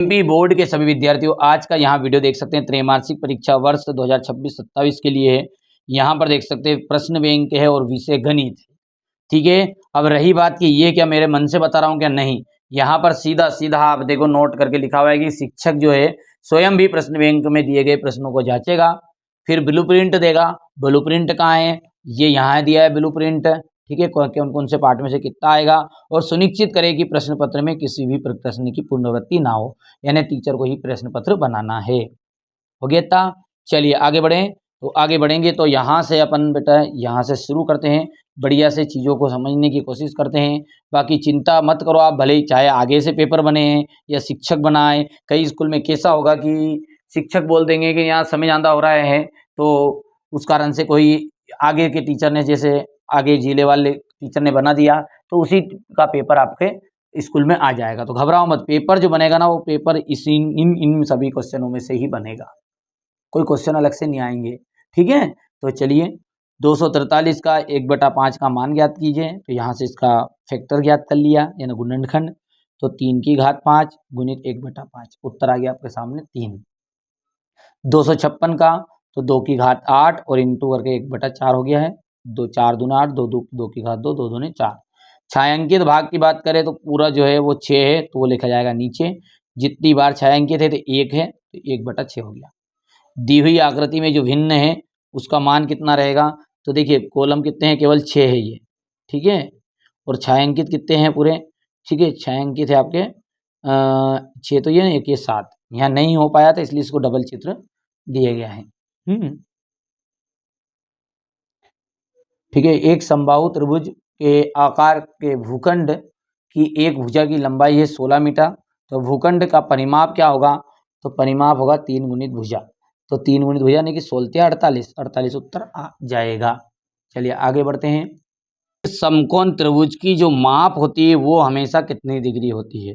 MP board के सभी विद्यार्थियों, आज का यहाँ वीडियो देख सकते हैं त्रैमासिक परीक्षा वर्ष 2026-27 के लिए है। यहाँ पर देख सकते हैं प्रश्न बैंक है और विषय गणित। ठीक है, अब रही बात कि ये क्या मेरे मन से बता रहा हूँ क्या, नहीं, यहाँ पर सीधा सीधा आप देखो नोट करके लिखा हुआ है कि शिक्षक जो है स्वयं भी प्रश्न बैंक में दिए गए प्रश्नों को जांचेगा, फिर ब्लूप्रिंट देगा। ब्लूप्रिंट कहाँ है, ये यहाँ दिया है ब्लूप्रिंट। ठीक है, कौन कौन से पार्ट में से कितना आएगा, और सुनिश्चित करे कि प्रश्न पत्र में किसी भी प्रश्न की पुनरावृत्ति ना हो, यानी टीचर को ही प्रश्न पत्र बनाना है। हो गया था। चलिए आगे बढ़ें। तो आगे बढ़ेंगे तो यहाँ से अपन बेटा यहाँ से शुरू करते हैं, बढ़िया से चीज़ों को समझने की कोशिश करते हैं। बाकी चिंता मत करो आप, भले ही चाहे आगे से पेपर बने हैं या शिक्षक बनाए। कई स्कूल में कैसा होगा कि शिक्षक बोल देंगे कि यहाँ समय ज़्यादा हो रहा है, तो उस कारण से कोई आगे के टीचर ने, जैसे आगे जिले वाले टीचर ने बना दिया, तो उसी का पेपर आपके स्कूल में आ जाएगा। तो घबराओ मत, पेपर जो बनेगा ना वो पेपर इसी इन सभी क्वेश्चनों में से ही बनेगा, कोई क्वेश्चन अलग से नहीं आएंगे। ठीक है, तो चलिए 243 का 1/5 का मान ज्ञात कीजिए। तो यहाँ से इसका फैक्टर ज्ञात कर लिया, यानी गुणनखंड। तो 3 की घात 5 गुणित 1/5, उत्तर आ गया आपके सामने 3। 256 का तो 2 की घात 8 और इंटू करके 1/4 हो गया है। 2 4 दूना 8, 2 की घात 2, 2 दूने 4। छायांकित भाग की बात करें तो पूरा जो है वो 6 है, तो वो लिखा जाएगा नीचे। जितनी बार छायांकित है तो 1 है, तो 1/6 हो गया। दी हुई आकृति में जो भिन्न है उसका मान कितना रहेगा, तो देखिए कॉलम कितने हैं, केवल 6 है ये। ठीक है, और छायांकित कितने हैं पूरे, ठीक है, छायांकित है आपके 6, तो ये 1 ये 7। यहाँ नहीं हो पाया था इसलिए इसको डबल चित्र दिया गया है। ठीक है, एक समबाहु त्रिभुज के आकार के भूखंड की एक भुजा की लंबाई है 16 मीटर। तो भूखंड का परिमाप क्या होगा, तो परिमाप होगा 3 गुणित भुजा। तो 3 गुणित भुजा यानी कि 16 48, 48 उत्तर आ जाएगा। चलिए आगे बढ़ते हैं। समकोण त्रिभुज की जो माप होती है वो हमेशा कितनी डिग्री होती है,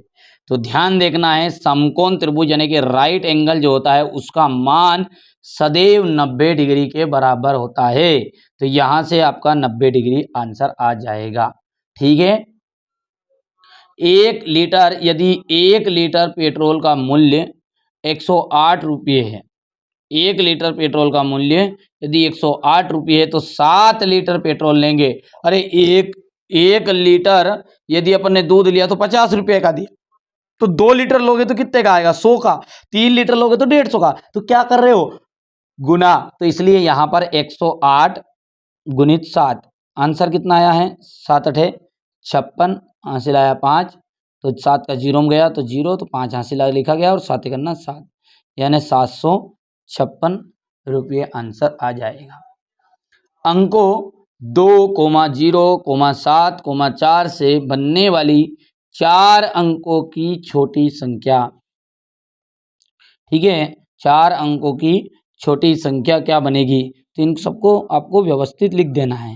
तो ध्यान देखना है। समकोण त्रिभुज यानी कि राइट एंगल जो होता है उसका मान सदैव 90 डिग्री के बराबर होता है। तो यहां से आपका 90 डिग्री आंसर आ जाएगा। ठीक है, 1 लीटर, यदि 1 लीटर पेट्रोल का मूल्य 108 रुपये है, 1 लीटर पेट्रोल का मूल्य यदि 108 रुपये है तो 7 लीटर पेट्रोल लेंगे। अरे एक लीटर यदि अपन ने दूध लिया तो 50 रुपये का दिया, तो 2 लीटर लोगे तो कितने का आएगा, 100 का। 3 लीटर लोगे तो 150 का। तो क्या कर रहे हो, गुना। तो इसलिए यहां पर 108 गुणित 7, आंसर कितना आया है 7 8 56, हासिल आया 5। तो 7 का 0 में गया तो 0, तो 5 हासिल लिखा गया और 7 करना 7, यानी 756 रुपये आंसर आ जाएगा। अंकों 2, 0, 7, 4 से बनने वाली 4 अंकों की छोटी संख्या। ठीक है, 4 अंकों की छोटी संख्या क्या बनेगी, तो इन सबको आपको व्यवस्थित लिख देना है।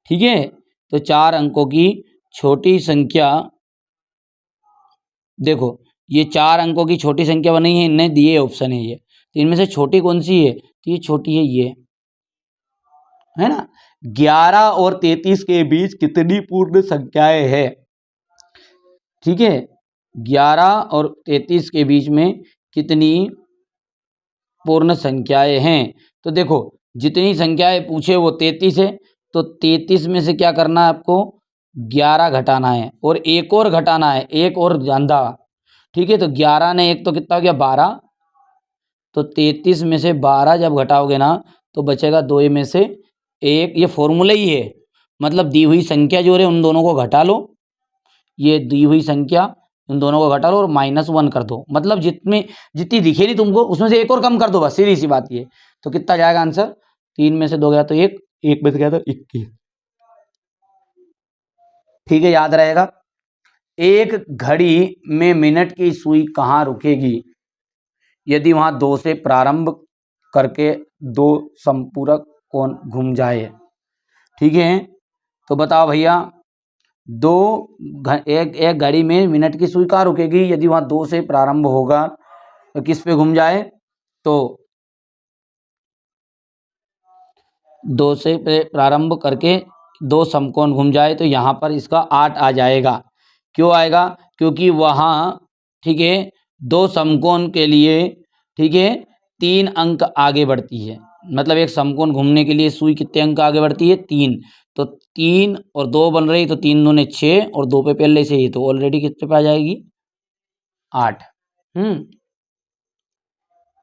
ठीक है, तो 4 अंकों की छोटी संख्या, देखो ये 4 अंकों की छोटी संख्या बनी है, इनने दिए ऑप्शन है ये, तो इनमें से छोटी कौन सी है, तो ये छोटी है, ये है ना। 11 और 33 के बीच कितनी पूर्ण संख्याएं हैं। ठीक है, 11 और 33 के बीच में कितनी पूर्ण संख्याएं हैं। तो देखो जितनी संख्याएं पूछे वो 33 है, तो 33 में से क्या करना है आपको, 11 घटाना है और एक और घटाना है, एक और ज्यादा। ठीक है, तो 11 ने एक तो कितना हो गया 12, तो 33 में से 12 जब घटाओगे ना तो बचेगा 2 में से 1। ये फॉर्मूला ही है, मतलब दी हुई संख्या जो है उन दोनों को घटा लो, ये दी हुई संख्या उन दोनों को घटा लो और -1 कर दो, मतलब जितनी दिखे नहीं तुमको उसमें से एक और कम कर दो, बस सीधी सी बात ये। तो कितना जाएगा आंसर, 3 में से 2 गया तो 1, 1 बच गया तो 21। ठीक है, याद रहेगा। एक घड़ी में मिनट की सुई कहाँ रुकेगी, यदि वहां 2 से प्रारंभ करके 2 संपूरक कोण घूम जाए। ठीक है, तो बताओ भैया, एक घड़ी में मिनट की सुई कहाँ रुकेगी, यदि वहां 2 से प्रारंभ होगा तो किस पे घूम जाए, तो 2 से प्रारंभ करके 2 समकोण घूम जाए, तो यहाँ पर इसका 8 आ जाएगा। क्यों आएगा, क्योंकि वहाँ ठीक है दो समकोण के लिए, ठीक है, 3 अंक आगे बढ़ती है। मतलब एक समकोण घूमने के लिए सुई कितने अंक आगे बढ़ती है? 3। तो 3 और 2 बन रही, तो 3 दूने 6 और 2 पे पहले से ही, तो ऑलरेडी कितने पे आ जाएगी? 8।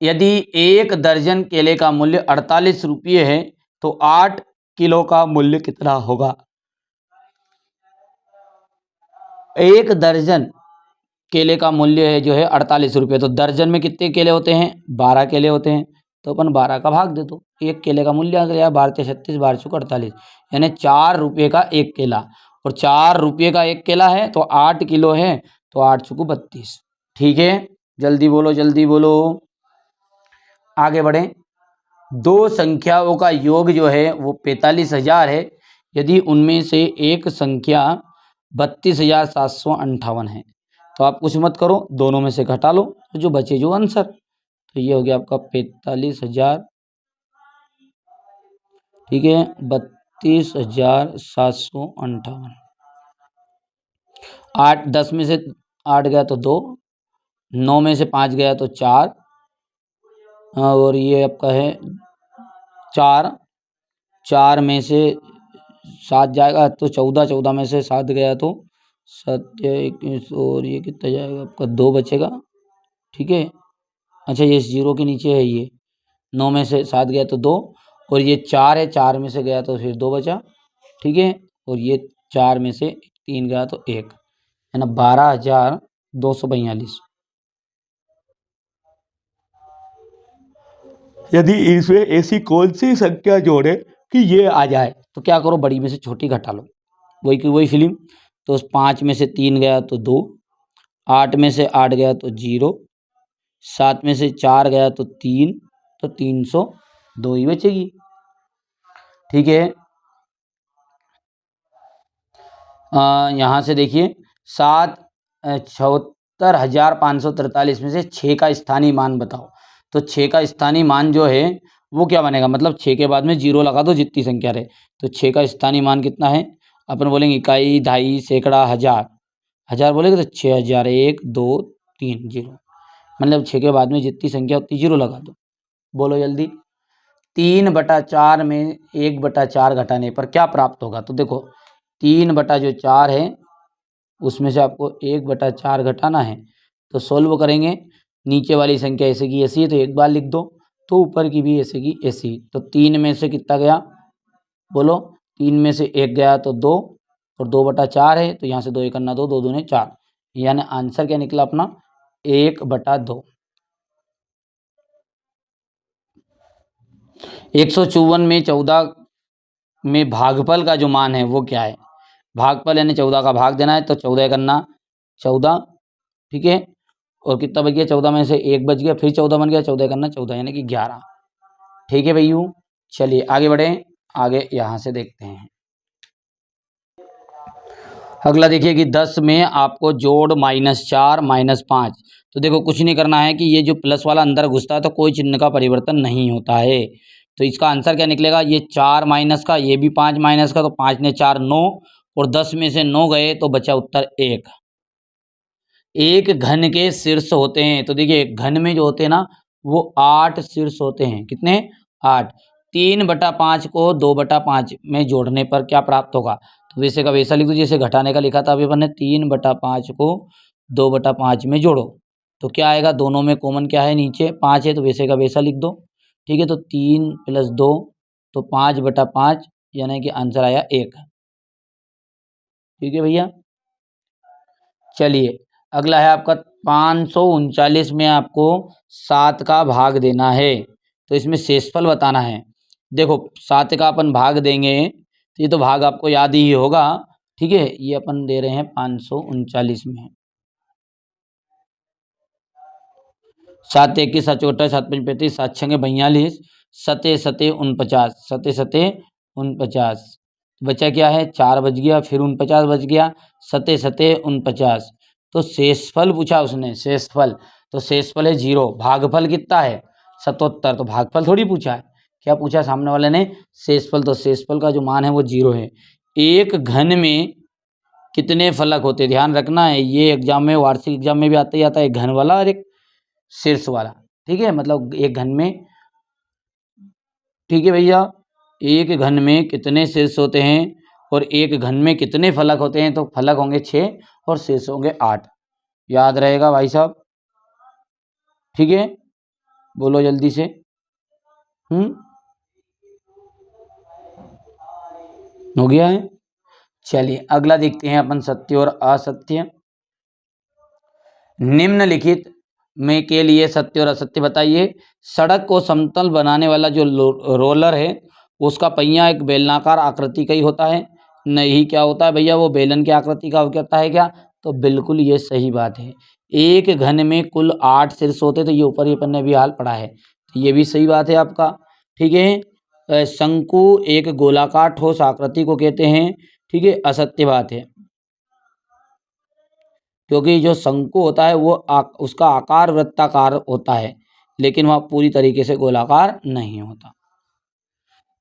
यदि 1 दर्जन केले का मूल्य 48 रुपये है तो 8 किलो का मूल्य कितना होगा? 1 दर्जन केले का मूल्य है जो है 48 रुपये, तो दर्जन में कितने केले होते हैं? 12 केले होते हैं। तो अपन 12 का भाग दे दो, एक केले का मूल्य आ गया 12 36 12 चौक 48, यानी 4 रुपये का एक केला। और 4 रुपये का एक केला है तो 8 किलो है, तो 8 चौको 32। ठीक है, जल्दी बोलो जल्दी बोलो, आगे बढ़ें। दो संख्याओं का योग जो है वो 45,000 है यदि उनमें से एक संख्या 32,758 है। तो आप कुछ मत करो, दोनों में से घटा लो, तो जो बचे जो आंसर। तो ये हो गया आपका 45,000, ठीक है, 32,758। 8 10 में से 8 गया तो 2, 9 में से 5 गया तो 4, और ये आपका है 4, 4 में से 7 जाएगा तो 14, 14 में से 7 गया तो 7 21, और ये कितना जाएगा आपका 2 बचेगा। ठीक है, अच्छा ये 0 के नीचे है, ये 9 में से 7 गया तो 2, और ये 4 है, 4 में से गया तो फिर 2 बचा। ठीक है, और ये 4 में से 3 गया तो 1, है ना, 12,242। यदि इसमें ऐसी कौन सी संख्या जोड़े कि ये आ जाए, तो क्या करो, बड़ी में से छोटी घटा लो, वही की वही फिल्म। तो 5 में से 3 गया तो 2, 8 में से 8 गया तो 0, 7 में से 4 गया तो 3, तो 302 ही बचेगी। ठीक है, यहाँ से देखिए 74,543 में से 6 का स्थानीय मान बताओ। तो 6 का स्थानीय मान जो है वो क्या बनेगा, मतलब 6 के बाद में 0 लगा दो जितनी संख्या रहे। तो 6 का स्थानीय मान कितना है? अपन बोलेंगे इकाई, ढाई, सैकड़ा, हजार। हजार बोलेंगे तो 6,000, 1 2 3 0, मतलब 6 के बाद में जितनी संख्या उतनी 0 लगा दो। बोलो जल्दी। 3/4 में 1/4 घटाने पर क्या प्राप्त होगा? तो देखो 3/4 है, उसमें से आपको 1/4 घटाना है। तो सोल्व करेंगे, नीचे वाली संख्या ऐसे की ऐसी है तो एक बार लिख दो, तो ऊपर की भी ऐसे की ऐसी। तो 3 में से कितना गया? बोलो, 3 में से 1 गया तो 2, और 2/4 है तो यहाँ से 2 1 करना 2, 2 दूने 4, यानी आंसर क्या निकला अपना? 1/2। 154 में 14 में भागफल का जो मान है वो क्या है? भागफल यानी 14 का भाग देना है, तो 14 करना 14, ठीक है, और कितना बच गया? 14 में से 1 बच गया, फिर 14 बन गया, 14 करना 14 यानी कि 11। ठीक है भैया, चलिए आगे बढ़ें, आगे यहाँ से देखते हैं। अगला देखिए कि 10 में आपको जोड़ -4 -5। तो देखो कुछ नहीं करना है कि ये जो प्लस वाला अंदर घुसता है तो कोई चिन्ह का परिवर्तन नहीं होता है। तो इसका आंसर क्या निकलेगा? ये 4 माइनस का, ये भी 5 माइनस का, तो 5 ने 4 9, और 10 में से 9 गए तो बचा उत्तर 1। एक घन के शीर्ष होते हैं, तो देखिए घन में जो होते हैं ना वो 8 शीर्ष होते हैं। कितने? 8। 3/5 को 2/5 में जोड़ने पर क्या प्राप्त होगा? तो वैसे का वैसा लिख दो, जैसे घटाने का लिखा था अभी अपन ने। 3/5 को 2/5 में जोड़ो तो क्या आएगा? दोनों में कॉमन क्या है? नीचे 5 है, तो वैसे का वैसा लिख दो। ठीक है, तो 3 + 2 तो 5/5, यानी कि आंसर आया 1। ठीक है भैया, चलिए अगला है आपका 539 में आपको 7 का भाग देना है, तो इसमें शेषफल बताना है। देखो 7 का अपन भाग देंगे तो ये तो भाग आपको याद ही होगा। ठीक है, ये अपन दे रहे हैं 539 में। 7 1 7 चौटा 7 5 35 7 6 42, सते सते 49, सते सते 49, बचा क्या है? 4 बच गया, फिर 49 बच गया, सते सते 49। तो शेषफल पूछा उसने, शेषफल, तो शेषफल है 0। भागफल कितना है? 77। तो भागफल थोड़ी पूछा है, क्या पूछा सामने वाले ने? शेषफल। तो शेषफल का जो मान है वो 0 है। एक घन में कितने फलक होते? ध्यान रखना है, ये एग्जाम में, वार्षिक एग्जाम में भी आता ही आता है, घन वाला और एक शीर्ष वाला, ठीक है, मतलब एक घन में, ठीक है भैया, एक घन में कितने शीर्ष होते हैं और एक घन में कितने फलक होते हैं, तो फलक होंगे 6 और शीर्ष होंगे 8। याद रहेगा भाई साहब, ठीक है, बोलो जल्दी से। हो गया है। चलिए अगला देखते हैं अपन, सत्य और असत्य। निम्नलिखित में के लिए सत्य और असत्य बताइए। सड़क को समतल बनाने वाला जो रोलर है उसका पहिया एक बेलनाकार आकृति का ही होता है। नहीं, क्या होता है भैया, वो बेलन की आकृति का होता है क्या? तो बिल्कुल ये सही बात है। एक घन में कुल 8 शीर्ष होते, तो ये ऊपर ही अपन ने भी हाल पढ़ा है, तो ये भी सही बात है आपका, ठीक है। शंकु एक गोलाकार ठोस आकृति को कहते हैं, ठीक है, असत्य बात है, क्योंकि जो शंकु होता है वो उसका आकार वृत्ताकार होता है, लेकिन वह पूरी तरीके से गोलाकार नहीं होता,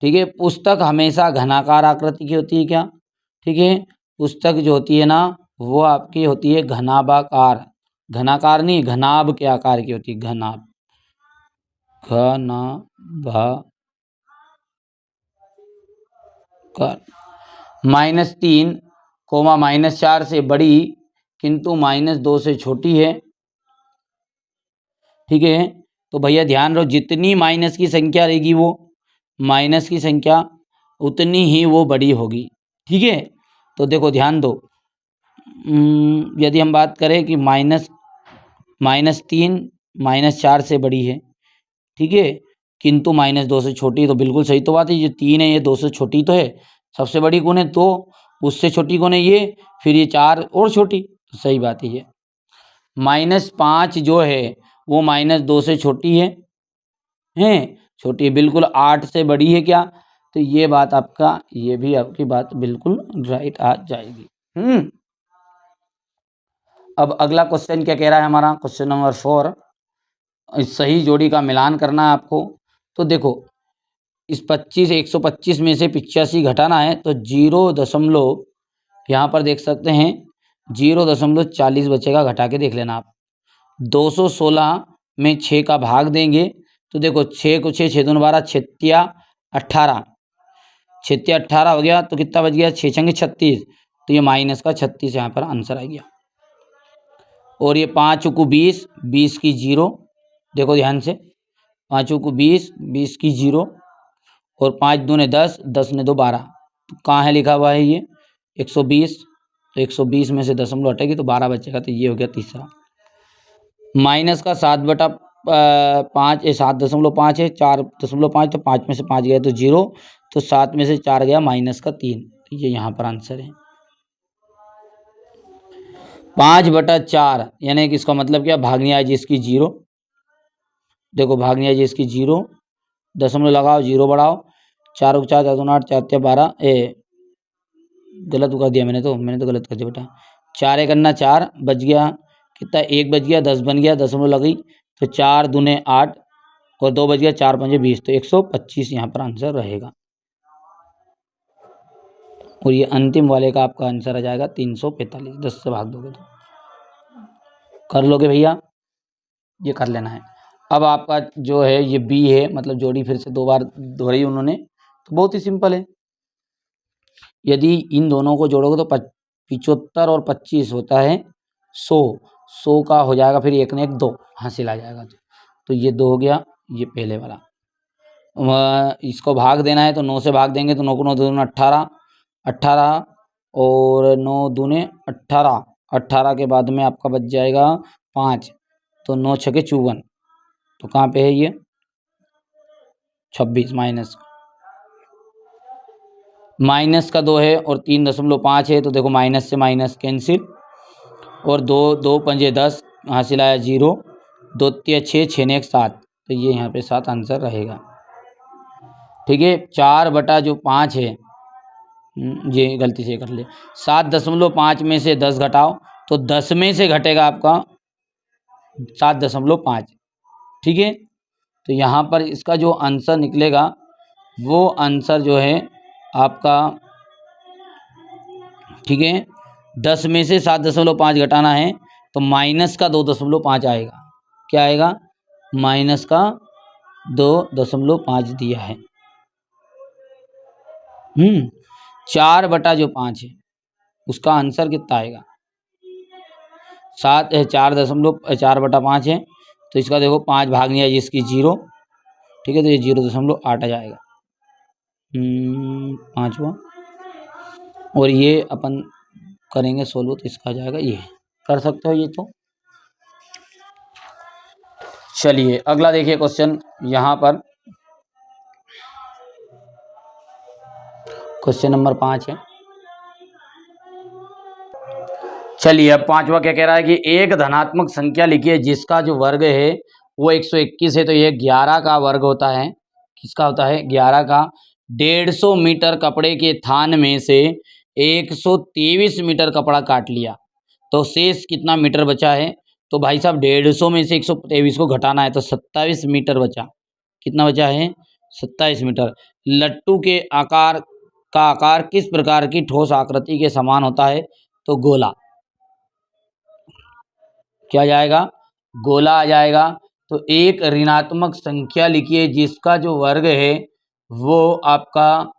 ठीक है। पुस्तक हमेशा घनाकार आकृति की होती है क्या? ठीक है, पुस्तक जो होती है ना वो आपकी होती है घनाभाकार, घनाकार नहीं, घनाभ के आकार की होती है, घनाभ, घनाभाकार। -3, -4 से बड़ी किंतु -2 से छोटी है, ठीक है। तो भैया ध्यान रहो, जितनी माइनस की संख्या रहेगी वो माइनस की संख्या उतनी ही वो बड़ी होगी, ठीक है। तो देखो ध्यान दो, यदि हम बात करें कि -3 -4 से बड़ी है, ठीक है, किंतु -2 से छोटी है, तो बिल्कुल सही तो बात है, ये 3 है, ये 2 से छोटी तो है, सबसे बड़ी कौन है? 2, उससे छोटी कौन है? ये, फिर ये 4 और छोटी, तो सही बात है ये। -5 जो है वो -2 से छोटी है, छोटी है बिल्कुल, 8 से बड़ी है क्या? तो ये बात आपका, ये भी आपकी बात बिल्कुल राइट आ जाएगी। अब अगला क्वेश्चन क्या कह रहा है हमारा, क्वेश्चन नंबर 4, सही जोड़ी का मिलान करना है आपको। तो देखो इस 125 में से 85 घटाना है, तो 0 यहाँ पर देख सकते हैं 0.40 बचेगा, घटा के देख लेना आप। 216 में 6 का भाग देंगे, तो देखो 6 को 6, 6 दूनी 12, 6 18, 6 18 हो गया, तो कितना बच गया? 6 छंगे 36, तो ये माइनस का 36 यहाँ पर आंसर आ गया। और ये 5 को 20, 20 की 0, देखो ध्यान से, 5 को 20, 20 की 0, और 5 दूने 10, 10 ने 2 12, तो कहाँ है लिखा हुआ है ये 120, तो 120 में से दशमलव हटेगी तो 12 बचेगा, तो ये हो गया तीसरा। माइनस का 7/5, 7.5 है, 4.5, तो 5 में से 5 गया तो 0, तो 7 में से 4 गया -3, तो ये यहाँ पर आंसर है। 5/4 यानी कि इसका मतलब क्या, भागनी आई जी इसकी 0, देखो भागनी आई जी इसकी 0, दशमलव लगाओ, 0 बढ़ाओ, 4 को 4, 4 दूनी 8, 4 12, गलत कर दिया मैंने तो गलत कर दिया बेटा, 4 एक अन्ना 4 बच गया, कितना 1 बच गया, 10 बन गया, दशमलव लगी, तो 4 दूने 8 और 2 बच गया, 4 5 20, तो 125 यहाँ पर आंसर रहेगा। और ये अंतिम वाले का आपका आंसर आ जाएगा 345, 10 से भाग दोगे तो कर लोगे भैया, ये कर लेना है। अब आपका जो है ये बी है, मतलब जोड़ी फिर से 2 बार दोहराई उन्होंने, तो बहुत ही सिंपल है। यदि इन दोनों को जोड़ोगे तो 75 और 25 होता है 100, 100 का हो जाएगा फिर 1 ने 1 2 हासिल आ जाएगा, तो ये 2 हो गया, ये पहले वाला। इसको भाग देना है तो 9 से भाग देंगे, तो 9 को 9 दूने 18, 18 और 9 दूने 18, 18 के बाद में आपका बच जाएगा 5, तो 9 छके 54, तो कहाँ पे है ये 26, माइनस का 2 है और 3.5 है, तो देखो माइनस से माइनस कैंसिल, और 2 2 पंजे 10 हासिल आया 0, 2 3 6, 6 ने 1 7, तो ये यहाँ पे 7 आंसर रहेगा, ठीक है। 4/5 है, ये गलती से कर ले, 7.5 में से 10 घटाओ, तो 10 में से घटेगा आपका 7.5, ठीक है। तो यहाँ पर इसका जो आंसर निकलेगा वो आंसर जो है आपका, ठीक है, 10 में से 7.5 घटाना है तो माइनस का 2.5 आएगा, क्या आएगा, माइनस का 2.5 दिया है। 4/5 है, उसका आंसर कितना आएगा, 4.5 है, तो इसका देखो 5 भाग नहीं आएगी, इसकी 0, ठीक है, तो ये 0.8 आ जाएगा। 5वां, और ये अपन करेंगे सोल्व, तो इसका आ जाएगा, ये कर सकते हो ये। तो चलिए अगला देखिए क्वेश्चन, यहाँ पर क्वेश्चन नंबर 5 है। चलिए अब 5वां क्या कह रहा है कि एक धनात्मक संख्या लिखिए जिसका जो वर्ग है वो 121 है, तो ये 11 का वर्ग होता है। किसका होता है, 11 का। 150 मीटर कपड़े के थान में से 123 मीटर कपड़ा काट लिया, तो शेष कितना मीटर बचा है। तो भाई साहब 150 में से 123 को घटाना है, तो 27 मीटर बचा। कितना बचा है, 27 मीटर। लट्टू के आकार का आकार किस प्रकार की ठोस आकृति के समान होता है, तो गोला। क्या जाएगा, गोला आ जाएगा। तो एक ऋणात्मक संख्या लिखिए जिसका जो वर्ग है वो आपका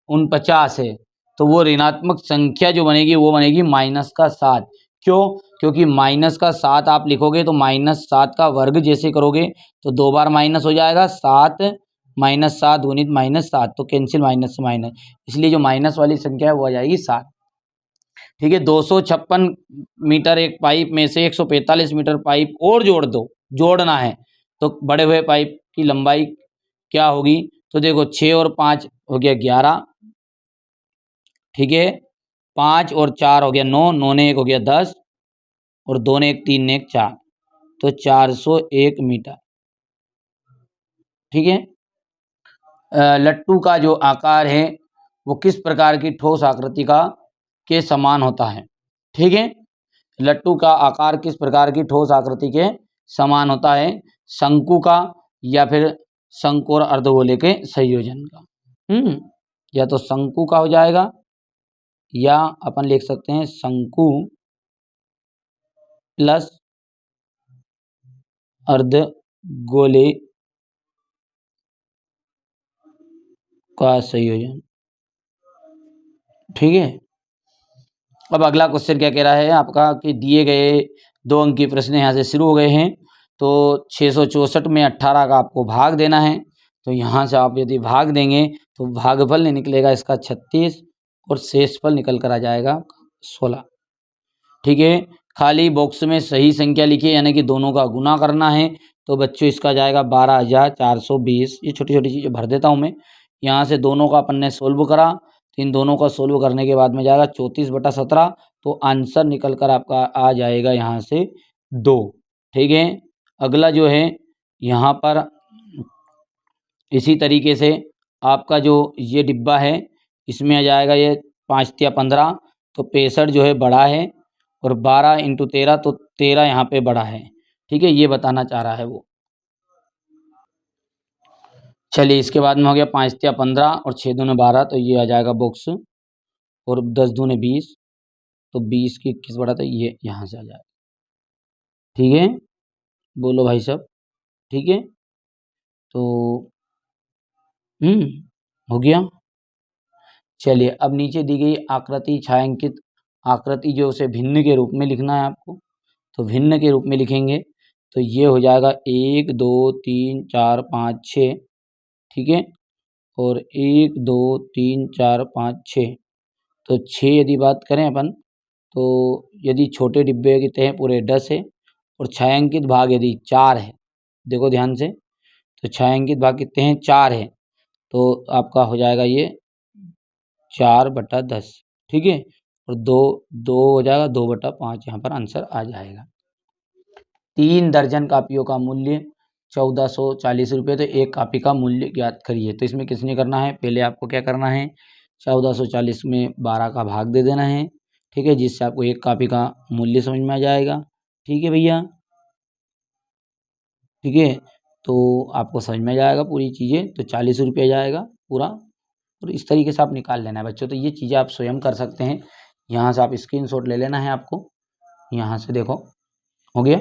49 है, तो वो ऋणात्मक संख्या जो बनेगी वो बनेगी -7। क्यों, क्योंकि -7 आप लिखोगे तो -7 का वर्ग जैसे करोगे तो 2 बार माइनस हो जाएगा, 7 -7 गुणित -7, तो कैंसिल माइनस से माइनस, इसलिए जो माइनस वाली संख्या है वो आ जाएगी 7। ठीक है, 256 मीटर एक पाइप में से 145 मीटर पाइप और जोड़ना है, तो बड़े हुए पाइप की लंबाई क्या होगी। तो देखो 6 और 5 हो गया 11, ठीक है, 5 और 4 हो गया 9, 9 ने 1 हो गया 10, और 2 ने 1 3 ने 1 4, तो 401 मीटर। ठीक है, लट्टू का जो आकार है वो किस प्रकार की ठोस आकृति का के समान होता है। ठीक है, लट्टू का आकार किस प्रकार की ठोस आकृति के समान होता है, शंकु का या फिर शंकु और अर्धगोले के संयोजन का। या तो शंकु का हो जाएगा, या अपन लिख सकते हैं शंकु प्लस अर्धगोले का संयोजन। ठीक है, अब अगला क्वेश्चन क्या कह रहा है आपका कि दिए गए 2 अंक के प्रश्न यहाँ से शुरू हो गए हैं। तो 664 में 18 का आपको भाग देना है, तो यहाँ से आप यदि भाग देंगे तो भागफल नहीं निकलेगा इसका 36, और शेषफल निकल कर आ जाएगा 16। ठीक है, खाली बॉक्स में सही संख्या लिखिए, यानी कि दोनों का गुना करना है, तो बच्चों इसका जाएगा 12,420। ये छोटी छोटी चीज़ें भर देता हूँ मैं। यहाँ से दोनों का अपन ने सोल्व करा, तो इन दोनों का सोल्व करने के बाद में जाएगा 34/17, तो आंसर निकल कर आपका आ जाएगा यहाँ से 2। ठीक है, अगला जो है यहाँ पर इसी तरीके से आपका जो ये डिब्बा है इसमें आ जाएगा ये 5 या 15, तो 65 जो है बड़ा है, और 12 × 13 तो 13 यहाँ पे बड़ा है। ठीक है, ये बताना चाह रहा है वो। चलिए इसके बाद में हो गया 5 या 15 और 6 दूने 12, तो ये आ जाएगा बॉक्स, और 10 दूने 20, तो 20 की 21 बड़ा, तो ये यहाँ से आ जाएगा। ठीक है, बोलो भाई साहब। ठीक है, तो हो गया। चलिए अब नीचे दी गई आकृति छायांकित आकृति जो उसे भिन्न के रूप में लिखना है आपको, तो भिन्न के रूप में लिखेंगे तो ये हो जाएगा 1 2 3 4 5 6। ठीक है, और 1 2 3 4 5 6, तो 6 यदि बात करें अपन, तो यदि छोटे डिब्बे के तय पूरे 10 है, और छायांकित भाग यदि 4 है, देखो ध्यान से, तो छायांकित भाग कितने हैं, 4 है, तो आपका हो जाएगा ये 4/10। ठीक है, और 2 2 हो जाएगा, 2/5 यहाँ पर आंसर आ जाएगा। 3 दर्जन कापियों का मूल्य 1440 रुपये, तो एक कापी का मूल्य ज्ञात करिए। तो इसमें किसने करना है, पहले आपको क्या करना है, 1440 में 12 का भाग दे देना है। ठीक है, जिससे आपको एक कापी का मूल्य समझ में आ जाएगा। ठीक है भैया, ठीक है, तो आपको समझ में आ जाएगा पूरी चीज़ें, तो 40 रुपये जाएगा पूरा, और इस तरीके से आप निकाल लेना है बच्चों। तो ये चीज़ें आप स्वयं कर सकते हैं, यहाँ से आप स्क्रीनशॉट ले लेना है आपको, यहाँ से देखो हो गया।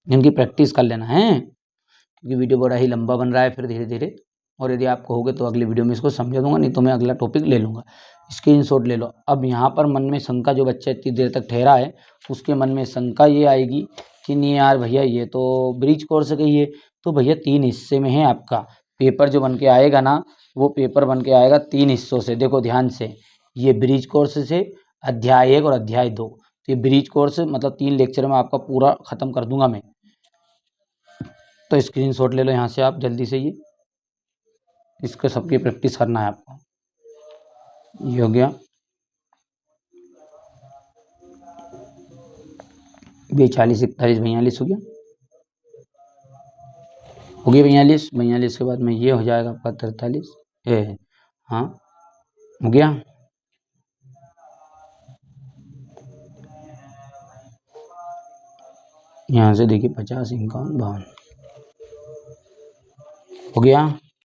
इनकी प्रैक्टिस कर लेना है, क्योंकि वीडियो बड़ा ही लंबा बन रहा है फिर धीरे धीरे। और यदि आप कहोगे तो अगली वीडियो में इसको समझा दूंगा, नहीं तो मैं अगला टॉपिक ले लूँगा। स्क्रीनशॉट ले लो। अब यहाँ पर मन में शंका, जो बच्चा इतनी देर तक ठहरा है उसके मन में शंका ये आएगी कि नहीं यार भैया ये तो ब्रिज कोर्स गई है। तो भैया 3 हिस्से में है आपका पेपर जो बन के आएगा ना, वो पेपर बन के आएगा 3 हिस्सों से। देखो ध्यान से, ये ब्रिज कोर्स से अध्याय 1 और अध्याय 2। तो ये ब्रिज कोर्स मतलब 3 लेक्चर में आपका पूरा ख़त्म कर दूंगा मैं। तो स्क्रीनशॉट ले लो यहाँ से आप जल्दी से, ये इसको सबकी प्रैक्टिस करना है आपको। ये हो गया 42, 41, 42 हो गया। 42, 42 के बाद में ये हो जाएगा आपका 43। हाँ हो गया। यहाँ से देखिए 50, 51, 52 हो गया।